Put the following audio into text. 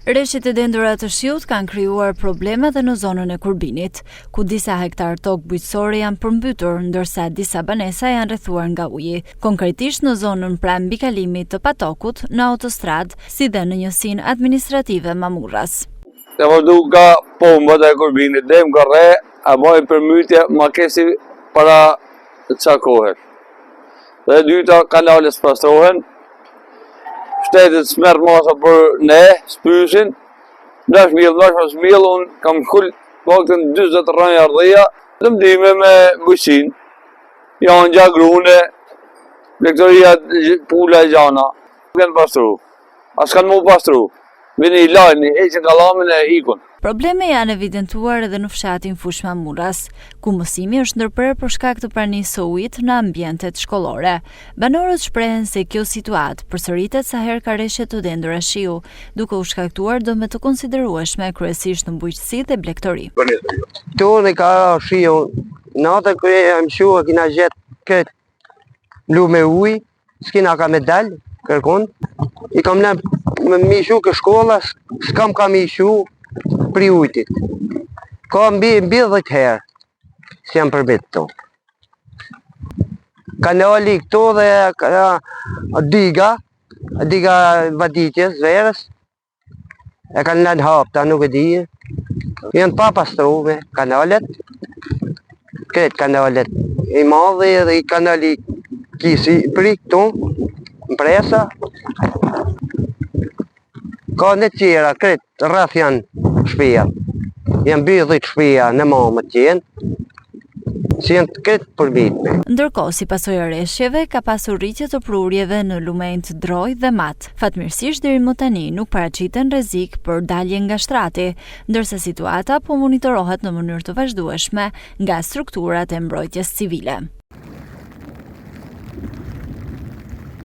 Rreshtet e dendura të shiut kanë krijuar probleme dhe në zonën e Kurbinit, ku disa hektar tokë bujqësore janë përmbytur, ndërsa disa banesa janë rrethuar nga uji. Konkretisht në zonën pranë mbikalimit të Patokut, në autostradë, si dhe në njësinë administrative Mamurras. Të vëdu ka pombët e Kurbinit, dem ka re, a boj përmbytje ma kesi para ca kohet. Dhe dyta kanales pastrohen, shtetit smerë masa për ne, spysin, dash mil, unë kam kull vaktin 20 rënja ardhia, të mdime me bujqin, janë gja grune, lektoria pula e gjana, kënë pastru, as kanë mu pastru, vini i lajni, eqin kalamin e ikun. Probleme janë evidentuar edhe në fshatin Fush Mamurras, ku mësimi është ndërprer për shkak të pranisë së ujit në ambientet shkollore. Banorët shprehen se kjo situatë përsëritet sa herë ka rreshje të dendura shiu, duke u shkaktuar dëme të konsiderueshme kryesisht në bujqësi dhe blegtori. Tonë ka shiu, natë kur jam shua kina gjet kët lu me ujë, s'kina ka me dal, kërkon. I kam në me shu ke shkolla, s'kam ka me shu pri ujtit. Ka mbi 10 herë, si jam përbit to. Kanali këto dhe diga vaditjes, verës, e kanë lënë hapta, nuk e di. Janë pa pastrume kanalet, këtë kanalet i madhe dhe i kanali kisi pri këto, mpresa. Ka në tjera, këtë rrëth janë shpia. Janë 10 shpia në mamët qenë, si janë këtë përbitme. Ndërkohë, si pasojë e rreshjeve, ka pasur rritje të prurjeve në lumenjt Droj dhe Mat. Fatmirësisht deri më tani nuk paraqiten rrezik për dalje nga shtrati, ndërsa situata po monitorohet në mënyrë të vazhdueshme nga strukturat e mbrojtjes civile.